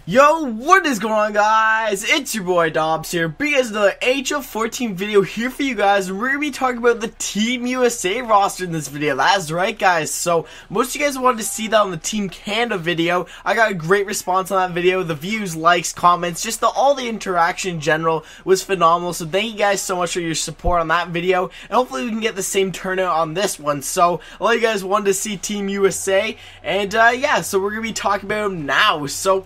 Yo, what is going on, guys? It's your boy Dooobbz here, bringing us another NHL 14 video here for you guys, and we're going to be talking about the Team USA roster in this video. That's right, guys. So, most of you guys wanted to see that on the Team Canada video. I got a great response on that video. The views, likes, comments, just all the interaction in general was phenomenal. So, thank you guys so much for your support on that video, and hopefully we can get the same turnout on this one. So, a lot of you guys wanted to see Team USA, and yeah, so we're going to be talking about them now. So,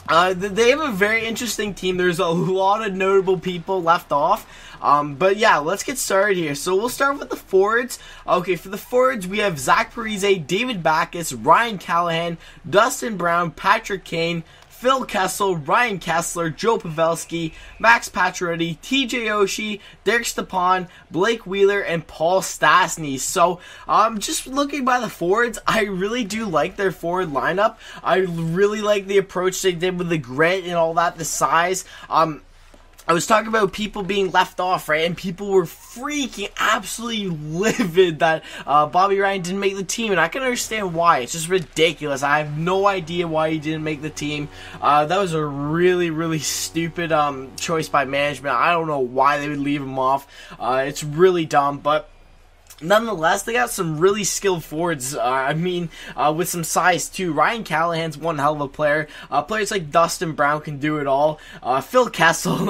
they have a very interesting team. There's a lot of notable people left off. But yeah, let's get started here. So we'll start with the forwards. Okay, for the forwards, we have Zach Parise, David Backes, Ryan Callahan, Dustin Brown, Patrick Kane, Phil Kessel, Ryan Kessler, Joe Pavelski, Max Pacioretty, TJ Oshie, Derek Stepan, Blake Wheeler, and Paul Stastny. So, just looking by the forwards, I really do like their forward lineup. I really like the approach they did with the grit and all that, the size. I was talking about people being left off, right? And people were freaking absolutely livid that Bobby Ryan didn't make the team. And I can understand why. It's just ridiculous. I have no idea why he didn't make the team. That was a really, really stupid choice by management. I don't know why they would leave him off. It's really dumb, but nonetheless, they got some really skilled forwards, with some size too. Ryan Callahan's one hell of a player. Players like Dustin Brown can do it all. Phil Kessel,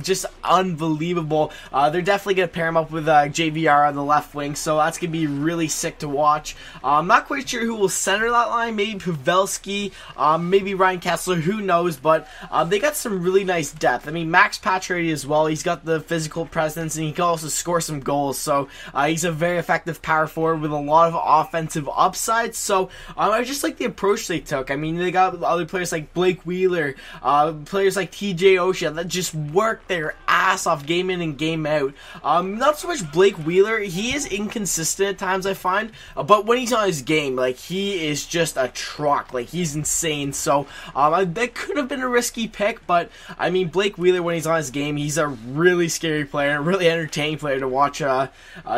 just unbelievable. They're definitely going to pair him up with JVR on the left wing, so that's going to be really sick to watch. I'm not quite sure who will center that line. Maybe Pavelski, maybe Ryan Kessler, who knows, but they got some really nice depth. I mean, Max Pacioretty as well. He's got the physical presence, and he can also score some goals, so he's a very effective power forward with a lot of offensive upside. So I just like the approach they took. I mean, they got other players like Blake Wheeler, players like TJ Oshie that just work their ass off game in and game out. Not so much Blake Wheeler. He is inconsistent at times, I find, but when he's on his game, like, he is just a truck. Like, he's insane. So that could have been a risky pick, but I mean, Blake Wheeler, when he's on his game, he's a really scary player, a really entertaining player to watch, to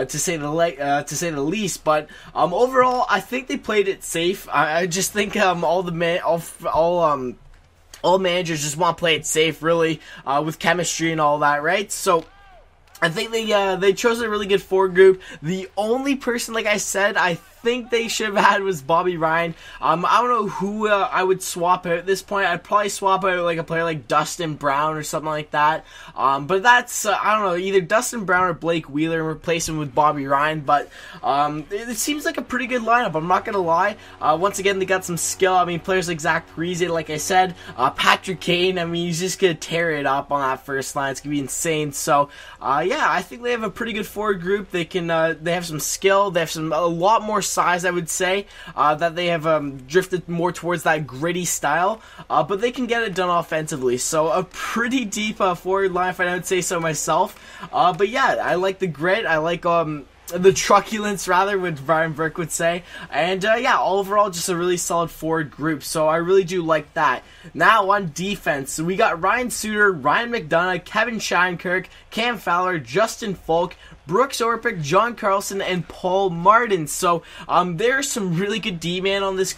say the least. But overall, I think they played it safe. I just think all managers just want to play it safe, really, with chemistry and all that, right? So I think they chose a really good forward group. The only person, like I said, I think they should have had was Bobby Ryan. I don't know who I would swap out at this point. I'd probably swap out like a player like Dustin Brown or something like that. But that's, I don't know, either Dustin Brown or Blake Wheeler, and replace him with Bobby Ryan. But it seems like a pretty good lineup, I'm not going to lie. Once again, they got some skill. I mean, players like Zach Parise, like I said, Patrick Kane, I mean, he's just going to tear it up on that first line. It's going to be insane. So, yeah, I think they have a pretty good forward group. They can, they have some skill. They have a lot more size, I would say, that they have drifted more towards that gritty style, but they can get it done offensively. So a pretty deep forward line, if I don't say so myself. But yeah, I like the grit. I like the truculence, rather, what Brian Burke would say. And yeah, overall, just a really solid forward group. So I really do like that. Now on defense, so we got Ryan Suter, Ryan McDonough, Kevin Shattenkirk, Cam Fowler, Justin Falk, Brooks Orpik, John Carlson, and Paul Martin. So there's some really good D-man on this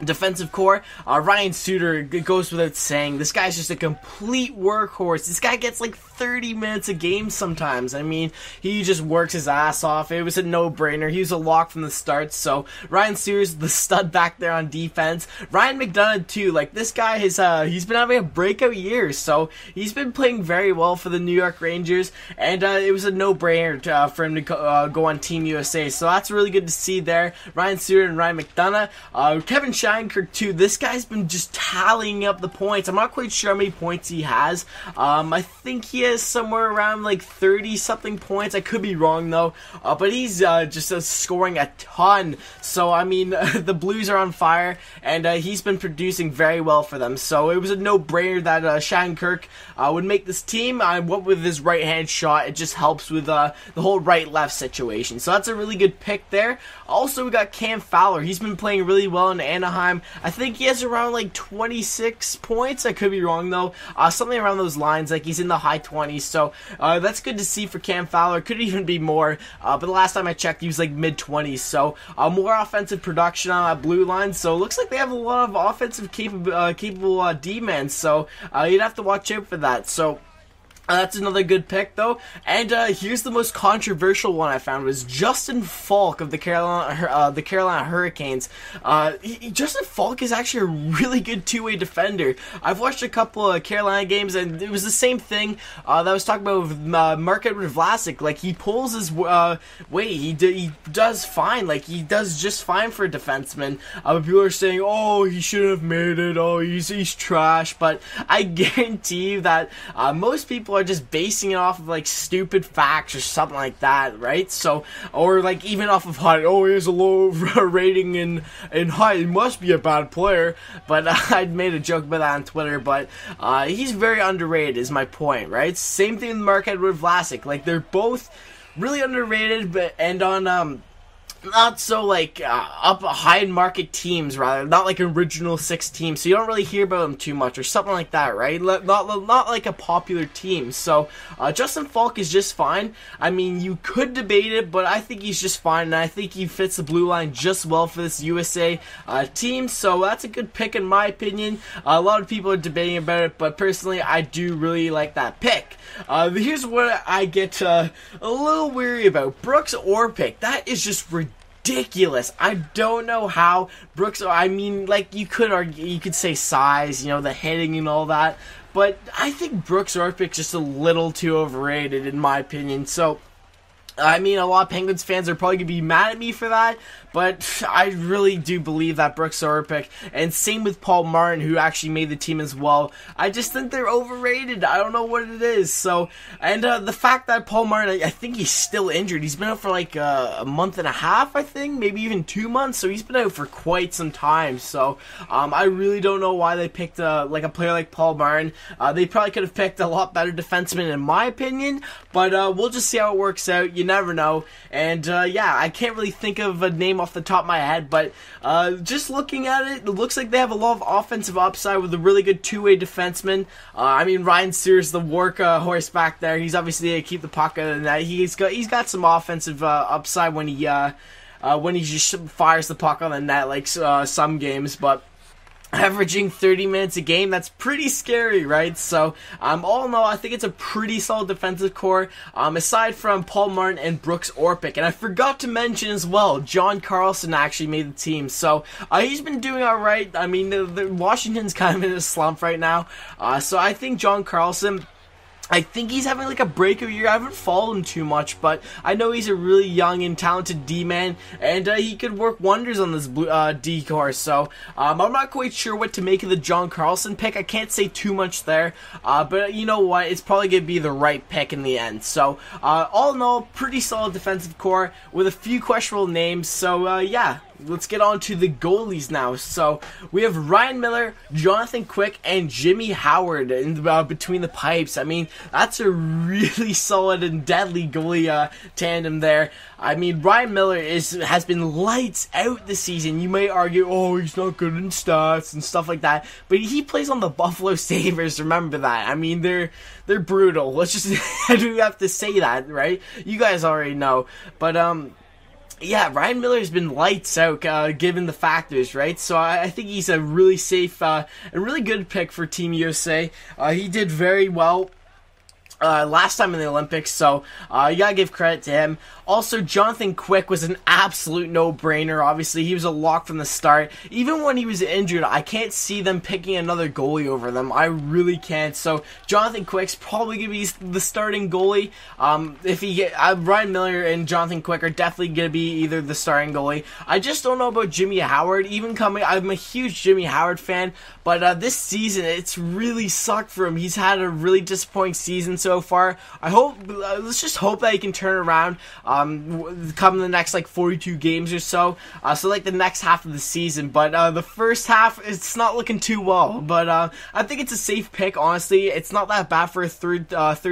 defensive core. Ryan Suter, it goes without saying, this guy's just a complete workhorse. This guy gets like 30 minutes a game sometimes. I mean, he just works his ass off. It was a no-brainer. He was a lock from the start. So Ryan Suter's the stud back there on defense. Ryan McDonough too. Like, this guy has he's been having a breakout year. So he's been playing very well for the New York Rangers, and it was a no-brainer for him to go on Team USA. So that's really good to see there. Ryan Suter and Ryan McDonough. Kevin Shattenkirk too. This guy's been just tallying up the points. I'm not quite sure how many points he has. I think he has somewhere around like 30 something points. I could be wrong though, but he's just scoring a ton. So I mean, the Blues are on fire, and he's been producing very well for them. So it was a no-brainer that Shattenkirk would make this team. What with his right-hand shot, it just helps with the whole right-left situation. So that's a really good pick there. Also, we got Cam Fowler. He's been playing really well in Anaheim. I think he has around like 26 points. I could be wrong though. Something around those lines. Like, he's in the high 20s. mid-20s, so that's good to see for Cam Fowler. Could even be more, but the last time I checked, he was like mid-20s, so more offensive production on that blue line, so it looks like they have a lot of offensive capable D-men, so you'd have to watch out for that. So that's another good pick, though. And here's the most controversial one I found, was Justin Falk of the Carolina Hurricanes. Justin Falk is actually a really good two-way defender. I've watched a couple of Carolina games, and it was the same thing that I was talking about with Mark-Edward Vlasic. Like, he pulls his weight. He does fine. Like, he does just fine for a defenseman. People are saying, oh, he shouldn't have made it. Oh, he's trash. But I guarantee you that most people are just basing it off of like stupid facts or something like that, right? So, or like even off of height. Oh, he has a low rating in height. He must be a bad player. But I made a joke about that on Twitter. But he's very underrated, is my point, right? Same thing with Mark-Edward Vlasic. Like, they're both really underrated, and on not so like up high market teams, rather not like original 6 teams, so you don't really hear about them too much or something like that, right? Not like a popular team. So Justin Falk is just fine. I mean, you could debate it, but I think he's just fine, and I think he fits the blue line just well for this USA team. So that's a good pick in my opinion. A lot of people are debating about it, but personally, I do really like that pick. Here's what I get a little weary about: Brooks Orpik. That is just ridiculous. I don't know how Brooks. I mean, like, you could argue, you could say size, you know, the hitting and all that, but I think Brooks Orpik's just a little too overrated in my opinion. So, I mean, a lot of Penguins fans are probably going to be mad at me for that, but I really do believe that Brooks Orpik, and same with Paul Martin, who actually made the team as well. I just think they're overrated. I don't know what it is. So, and the fact that Paul Martin, I think he's still injured. He's been out for like a month and a half, I think, maybe even 2 months. So he's been out for quite some time. So I really don't know why they picked like a player like Paul Martin. They probably could have picked a lot better defenseman, in my opinion. But we'll just see how it works out. You never know. And yeah, I can't really think of a name off the top of my head, but just looking at it, it looks like they have a lot of offensive upside with a really good two-way defenseman. I mean, Ryan Sears, the workhorse back there, he's obviously going to keep the puck out of the net. He's got some offensive upside when he just fires the puck on the net, like some games, but averaging 30 minutes a game, that's pretty scary, right? So, all in all, I think it's a pretty solid defensive core, aside from Paul Martin and Brooks Orpik. And I forgot to mention as well, John Carlson actually made the team. So, he's been doing alright. I mean, Washington's kind of in a slump right now. So I think John Carlson, I think he's having like a breakout year. I haven't followed him too much, but I know he's a really young and talented D-man, and he could work wonders on this D core. So I'm not quite sure what to make of the John Carlson pick. I can't say too much there, but you know what? It's probably going to be the right pick in the end. So all in all, pretty solid defensive core with a few questionable names. So yeah. Let's get on to the goalies now. So we have Ryan Miller, Jonathan Quick, and Jimmy Howard in between the pipes. I mean, that's a really solid and deadly goalie tandem there. I mean, Ryan Miller has been lights out this season. You may argue, oh, he's not good in stats and stuff like that, but he plays on the Buffalo Sabres. Remember that. I mean, they're brutal. Let's just I do have to say that, right? You guys already know, but yeah, Ryan Miller's been lights out, given the factors, right? So I think he's a really safe and really good pick for Team USA. He did very well last time in the Olympics, so you gotta give credit to him. Also, Jonathan Quick was an absolute no-brainer. Obviously, he was a lock from the start. Even when he was injured, I can't see them picking another goalie over them. I really can't. So, Jonathan Quick's probably going to be the starting goalie. If he get Ryan Miller and Jonathan Quick are definitely going to be either the starting goalie. I just don't know about Jimmy Howard. I'm a huge Jimmy Howard fan, but this season, it's really sucked for him. He's had a really disappointing season so far. Let's just hope that he can turn around. Come the next like 42 games or so, so like the next half of the season, but the first half, it's not looking too well, but I think it's a safe pick. Honestly, it's not that bad for a third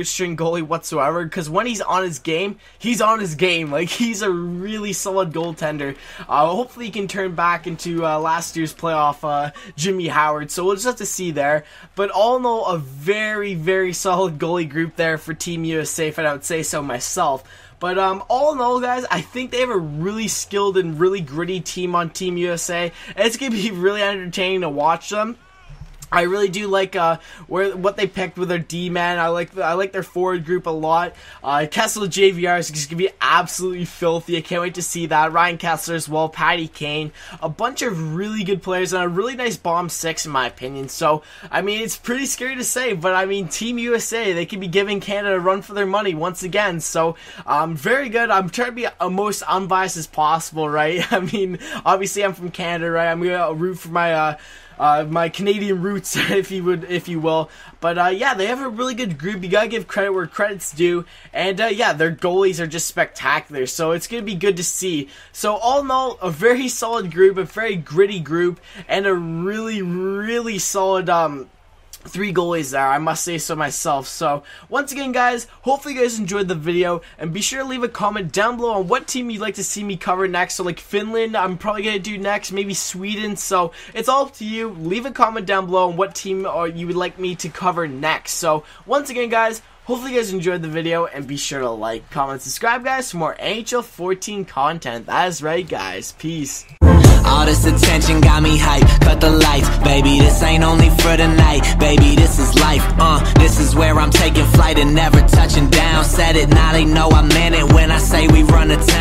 string goalie whatsoever, because when he's on his game, like he's a really solid goaltender. Hopefully he can turn back into last year's playoff Jimmy Howard, so we'll just have to see there. But all in all, a very, very solid goalie group group there for Team USA, if I don't say so myself. But all in all, guys, I think they have a really skilled and really gritty team on Team USA. And it's going to be really entertaining to watch them. I really do like what they picked with their D-man. I like their forward group a lot. Kessel JVR is just going to be absolutely filthy. I can't wait to see that. Ryan Kessler as well, Patty Kane. A bunch of really good players and a really nice bomb 6 in my opinion. So, I mean, it's pretty scary to say, but I mean, Team USA, they could be giving Canada a run for their money once again. So, very good. I'm trying to be most unbiased as possible, right? I mean, obviously I'm from Canada, right? I'm going to root for my Canadian roots, if you will. But yeah, they have a really good group. You gotta give credit where credit's due. And yeah, their goalies are just spectacular. So it's gonna be good to see. So all in all, a very solid group, a very gritty group, and a really, really solid 3 goalies there, I must say so myself. So, once again, guys, hopefully you guys enjoyed the video, and be sure to leave a comment down below on what team you'd like to see me cover next. So, like Finland, I'm probably going to do next, maybe Sweden, so it's all up to you. Leave a comment down below on what team you would like me to cover next. So, once again, guys, hopefully you guys enjoyed the video, and be sure to like, comment, subscribe, guys, for more NHL 14 content. That is right, guys. Peace. All this attention got me hype, cut the lights, baby, this ain't only for the night, baby, this is life, this is where I'm taking flight and never touching down, said it, now they know I meant it when I say we run the town.